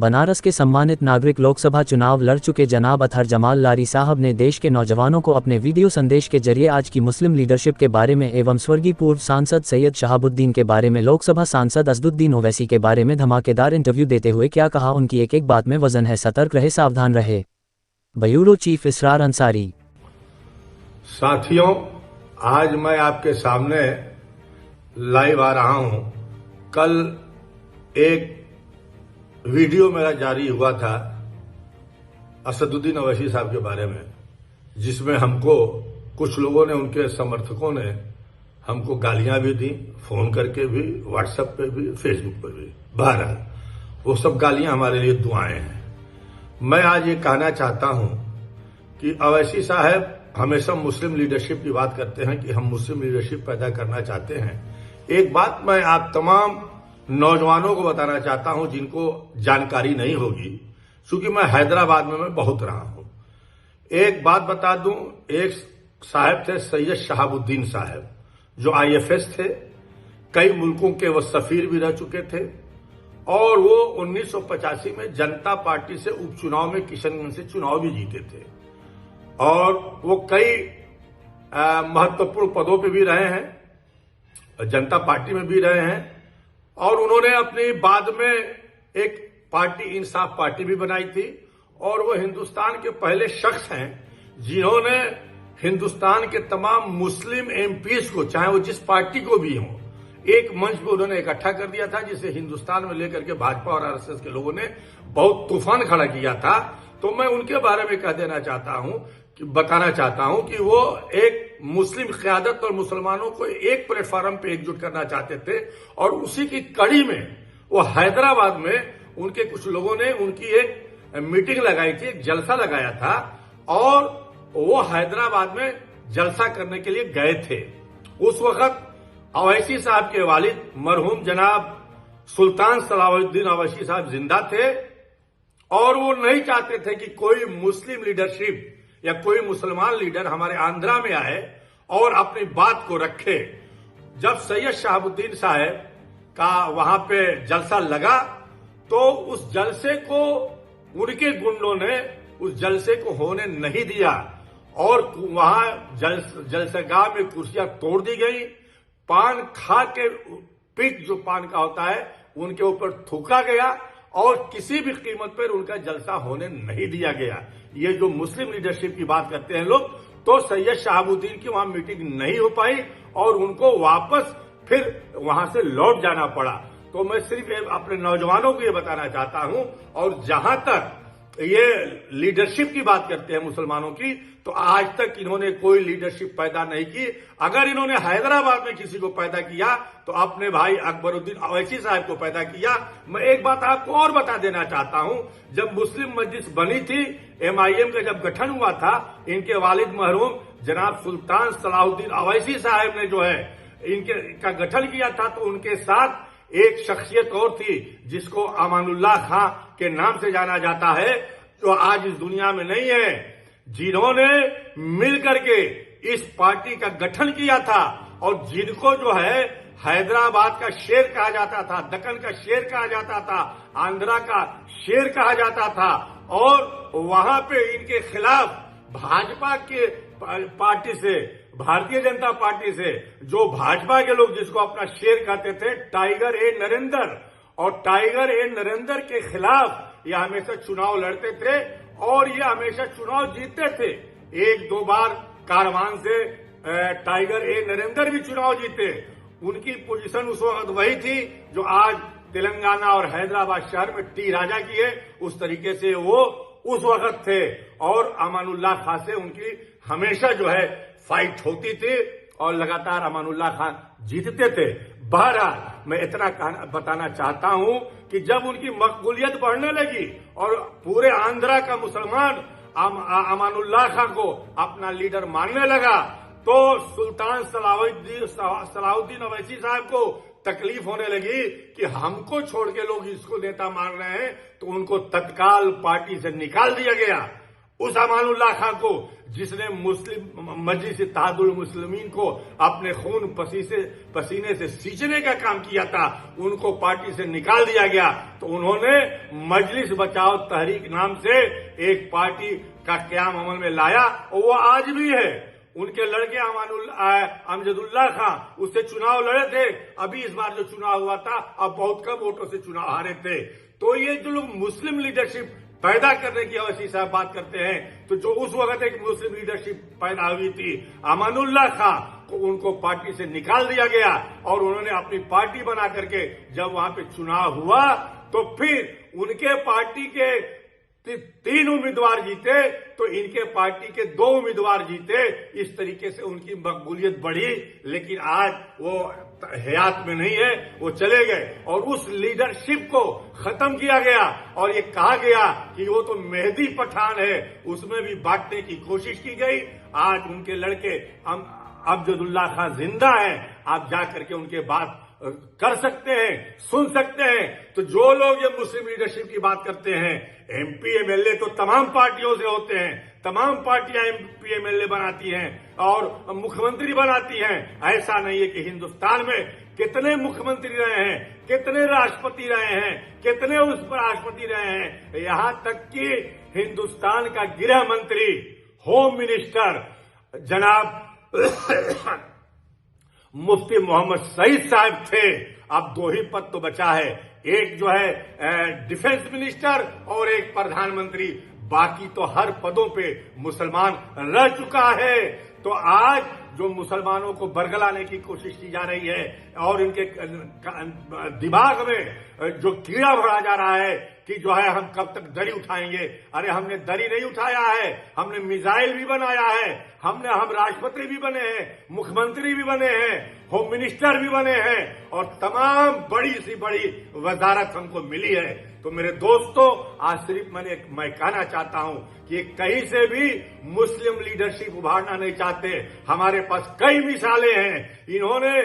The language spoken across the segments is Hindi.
बनारस के सम्मानित नागरिक लोकसभा चुनाव लड़ चुके जनाब अतहर जमाल लारी साहब ने देश के नौजवानों को अपने वीडियो संदेश के जरिए आज की मुस्लिम लीडरशिप के बारे में एवं स्वर्गीय पूर्व सांसद सैयद शहाबुद्दीन के बारे में, लोकसभा सांसद असदुद्दीन ओवैसी के बारे में धमाकेदार इंटरव्यू देते हुए क्या कहा, उनकी एक एक बात में वजन है, सतर्क रहे, सावधान रहे। ब्यूरो चीफ इसरार अंसारी। साथियों, आज मैं आपके सामने लाइव आ रहा हूं। कल एक वीडियो मेरा जारी हुआ था असदुद्दीन ओवैसी साहब के बारे में, जिसमें हमको कुछ लोगों ने, उनके समर्थकों ने हमको गालियां भी दी, फोन करके भी, व्हाट्सएप पे भी, फेसबुक पर भी। बहरहाल वो सब गालियां हमारे लिए दुआएं हैं। मैं आज ये कहना चाहता हूं कि ओवैसी साहब हमेशा मुस्लिम लीडरशिप की बात करते हैं कि हम मुस्लिम लीडरशिप पैदा करना चाहते हैं। एक बात मैं आप तमाम नौजवानों को बताना चाहता हूं जिनको जानकारी नहीं होगी, क्योंकि मैं हैदराबाद में मैं बहुत रहा हूं। एक बात बता दूं, एक साहब थे सैयद शहाबुद्दीन साहब, जो IFS थे, कई मुल्कों के वो सफीर भी रह चुके थे, और वो 1985 में जनता पार्टी से उपचुनाव में किशनगंज से चुनाव भी जीते थे, और वो कई महत्वपूर्ण पदों पे भी रहे हैं, जनता पार्टी में भी रहे हैं, और उन्होंने अपनी बाद में एक पार्टी इंसाफ पार्टी भी बनाई थी, और वो हिंदुस्तान के पहले शख्स हैं जिन्होंने हिंदुस्तान के तमाम मुस्लिम MPs को, चाहे वो जिस पार्टी को भी हो, एक मंच पर उन्होंने इकट्ठा कर दिया था, जिसे हिंदुस्तान में लेकर के भाजपा और RSS के लोगों ने बहुत तूफान खड़ा किया था। तो मैं उनके बारे में कह देना चाहता हूं, कि बताना चाहता हूं कि वो एक मुस्लिम क़यादत और मुसलमानों को एक प्लेटफॉर्म पे एकजुट करना चाहते थे, और उसी की कड़ी में वो हैदराबाद में उनके कुछ लोगों ने उनकी एक मीटिंग लगाई थी, एक जलसा लगाया था, और वो हैदराबाद में जलसा करने के लिए गए थे। उस वक्त ओवैसी साहब के वालिद मरहूम जनाब सुल्तान सलाहुद्दीन ओवैसी साहब जिंदा थे, और वो नहीं चाहते थे कि कोई मुस्लिम लीडरशिप या कोई मुसलमान लीडर हमारे आंध्रा में आए और अपनी बात को रखे। जब सैयद शहाबुद्दीन साहब का वहां पे जलसा लगा, तो उस जलसे को उनके गुंडों ने उस जलसे को होने नहीं दिया, और वहां जलसेगाह में कुर्सियां तोड़ दी गई, पान खा के पिक जो पान का होता है उनके ऊपर थूका गया, और किसी भी कीमत पर उनका जलसा होने नहीं दिया गया। ये जो मुस्लिम लीडरशिप की बात करते हैं लोग, तो सैयद शहाबुद्दीन की वहां मीटिंग नहीं हो पाई, और उनको वापस फिर वहां से लौट जाना पड़ा। तो मैं सिर्फ अपने नौजवानों को ये बताना चाहता हूं, और जहां तक ये लीडरशिप की बात करते हैं मुसलमानों की, तो आज तक इन्होंने कोई लीडरशिप पैदा नहीं की। अगर इन्होंने हैदराबाद में किसी को पैदा किया, तो अपने भाई अकबरुद्दीन ओवैसी साहब को पैदा किया। मैं एक बात आपको और बता देना चाहता हूं, जब मुस्लिम मजलिस बनी थी, MIM का जब गठन हुआ था, इनके वालिद मरहूम जनाब सुल्तान सलाहुद्दीन ओवैसी साहब ने जो है इनके का गठन किया था, तो उनके साथ एक शख्सियत और थी जिसको अमानुल्लाह खां के नाम से जाना जाता है, जो आज इस दुनिया में नहीं है, जिन्होंने मिलकर के इस पार्टी का गठन किया था, और जिनको जो है हैदराबाद का शेर कहा जाता था, दक्कन का शेर कहा जाता था, आंध्रा का शेर कहा जाता था, और वहां पे इनके खिलाफ भाजपा के पार्टी से, भारतीय जनता पार्टी से, जो भाजपा के लोग जिसको अपना शेर कहते थे, टाइगर ए नरेंद्र, और टाइगर ए नरेंद्र के खिलाफ ये हमेशा चुनाव लड़ते थे, और ये हमेशा चुनाव जीतते थे। एक दो बार कारवान से टाइगर ए नरेंद्र भी चुनाव जीते। उनकी पोजीशन उस वक्त वही थी जो आज तेलंगाना और हैदराबाद शहर में टी राजा की है, उस तरीके से वो उस वक्त थे, और अमानुल्लाह खां से उनकी हमेशा जो है फाइट होती थी, और लगातार अमानुल्लाह खान जीतते थे। बहरहाल मैं इतना बताना चाहता हूं कि जब उनकी मकबूलियत बढ़ने लगी और पूरे आंध्रा का मुसलमान अमानुल्लाह खां को अपना लीडर मानने लगा, तो सुल्तान सलाहुद्दीन ओवैसी साहब को तकलीफ होने लगी कि हमको छोड़ के लोग इसको नेता मान रहे हैं, तो उनको तत्काल पार्टी से निकाल दिया गया, उस अमानुल्लाह खान को जिसने मुस्लिम मजलिस इत्तेहादुल मुस्लिमीन को अपने खून पसीने से सींचने का काम किया था, उनको पार्टी से निकाल दिया गया। तो उन्होंने मजलिस बचाओ तहरीक नाम से एक पार्टी का क्याम अमल में लाया और वो आज भी है। उनके लड़के अमजदुल्लाह खां उससे चुनाव लड़े थे, अभी इस बार जो चुनाव हुआ था अब बहुत कम वोटों से चुनाव हारे थे। तो ये जो लोग मुस्लिम लीडरशिप पैदा करने की अवैसी साहब बात करते हैं, तो जो उस वक्त एक मुस्लिम लीडरशिप पैदा हुई थी, अमानुल्लाह खां को उनको पार्टी से निकाल दिया गया और उन्होंने अपनी पार्टी बना करके जब वहां पे चुनाव हुआ तो फिर उनके पार्टी के 3 उम्मीदवार जीते तो इनके पार्टी के 2 उम्मीदवार जीते। इस तरीके से उनकी मकबूलियत बढ़ी, लेकिन आज वो हयात में नहीं है, वो चले गए और उस लीडरशिप को खत्म किया गया और ये कहा गया कि वो तो मेहदी पठान है, उसमें भी बांटने की कोशिश की गई। आज उनके लड़के अमजदुल्लाह खां जिंदा हैं, आप जाकर के उनके बात कर सकते हैं, सुन सकते हैं। तो जो लोग ये मुस्लिम लीडरशिप की बात करते हैं, एमपी एमएलए तो तमाम पार्टियों से होते हैं, तमाम पार्टियां एमपी एमएलए बनाती हैं और मुख्यमंत्री बनाती हैं। ऐसा नहीं है कि हिंदुस्तान में कितने मुख्यमंत्री रहे हैं, कितने राष्ट्रपति रहे हैं, कितने उपराष्ट्रपति रहे हैं, यहां तक कि हिंदुस्तान का गृह मंत्री, होम मिनिस्टर जनाब मुफ्ती मोहम्मद सईद साहब थे। अब 2 ही पद तो बचा है, एक जो है डिफेंस मिनिस्टर और एक प्रधानमंत्री, बाकी तो हर पदों पे मुसलमान रह चुका है। तो आज जो मुसलमानों को बरगलाने की कोशिश की जा रही है और इनके दिमाग में जो कीड़ा भरा जा रहा है कि जो है हम कब तक दरी उठाएंगे। अरे हमने दरी नहीं उठाया है, हमने मिसाइल भी बनाया है, हम राष्ट्रपति भी बने हैं, मुख्यमंत्री भी बने हैं, होम मिनिस्टर भी बने हैं और तमाम बड़ी सी बड़ी वजारत हमको मिली है। तो मेरे दोस्तों, आज सिर्फ मैं कहना चाहता हूं कि कहीं से भी मुस्लिम लीडरशिप उभारना नहीं चाहते। हमारे पास कई मिसालें हैं। इन्होंने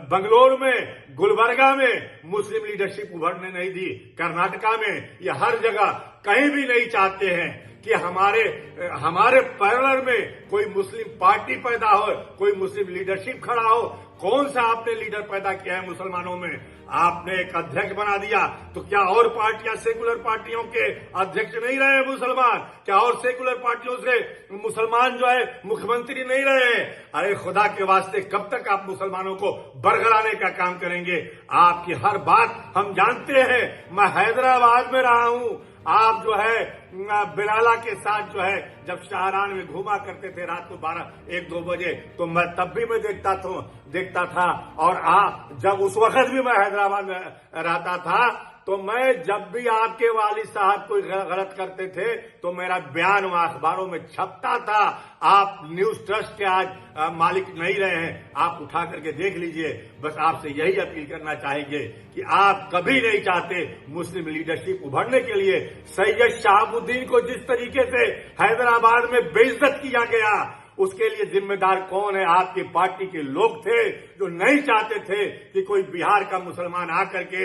बंगलोर में, गुलबर्गा में मुस्लिम लीडरशिप उभरने नहीं दी, कर्नाटका में, ये हर जगह कहीं भी नहीं चाहते हैं कि हमारे पैरलर में कोई मुस्लिम पार्टी पैदा हो, कोई मुस्लिम लीडरशिप खड़ा हो। कौन सा आपने लीडर पैदा किया है मुसलमानों में? आपने एक अध्यक्ष बना दिया, तो क्या और पार्टियां, सेकुलर पार्टियों के अध्यक्ष नहीं रहे मुसलमान? क्या और सेकुलर पार्टियों से मुसलमान जो है मुख्यमंत्री नहीं रहे? अरे खुदा के वास्ते, कब तक आप मुसलमानों को बरगलाने का काम करेंगे? आपकी हर बात हम जानते हैं। मैं हैदराबाद में रहा हूं, आप जो है बिलाला के साथ जो है जब शाहरान में घूमा करते थे रात को 12-1-2 बजे, तो मैं तब भी मैं देखता था और जब उस वक्त भी मैं हैदराबाद में रहता था, तो मैं जब भी आपके वालिद साहब कोई गलत करते थे तो मेरा बयान वहां अखबारों में छपता था। आप न्यूज ट्रस्ट के आज मालिक नहीं रहे हैं, आप उठा करके देख लीजिए। बस आपसे यही अपील करना चाहेंगे कि आप कभी नहीं चाहते मुस्लिम लीडरशिप उभरने के लिए। सैयद शहाबुद्दीन को जिस तरीके से हैदराबाद में बेइज्जत किया गया, उसके लिए जिम्मेदार कौन है? आपकी पार्टी के लोग थे जो नहीं चाहते थे कि कोई बिहार का मुसलमान आकर के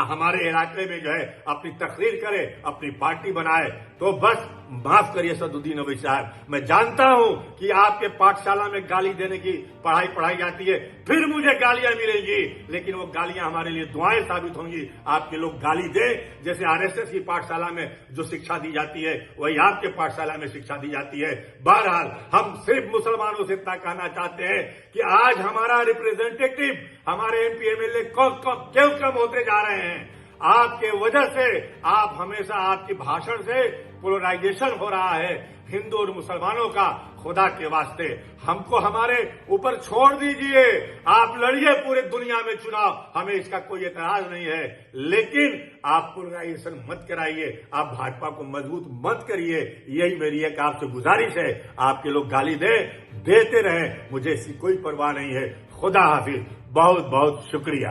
हमारे इलाके में जो है अपनी तकरीर करे, अपनी पार्टी बनाए। तो बस माफ करिए सदुद्दीन अवैसी साहब, मैं जानता हूं कि आपके पाठशाला में गाली देने की पढ़ाई जाती है, फिर मुझे गालियां मिलेंगी, लेकिन वो गालियां हमारे लिए दुआएं साबित होंगी। आपके लोग गाली दें, जैसे आरएसएस की पाठशाला में जो शिक्षा दी जाती है वही आपके पाठशाला में शिक्षा दी जाती है। बहरहाल, हम सिर्फ मुसलमानों से इतना कहना चाहते हैं कि आज हमारा रिप्रेजेंटेटिव, हमारे एमपी एमएलए क्यों कम होते जा रहे हैं? आपके वजह से, आप हमेशा आपके भाषण से पोलराइजेशन हो रहा है हिंदू और मुसलमानों का। खुदा के वास्ते हमको हमारे ऊपर छोड़ दीजिए, आप लड़िए पूरे दुनिया में चुनाव, हमें इसका कोई एतराज नहीं है, लेकिन आप पोलराइजेशन मत कराइए, आप भाजपा को मजबूत मत करिए। यही मेरी एक आपसे गुजारिश है। आपके लोग गाली देते रहें, मुझे इसकी कोई परवाह नहीं है। खुदा हाफिज, बहुत बहुत शुक्रिया।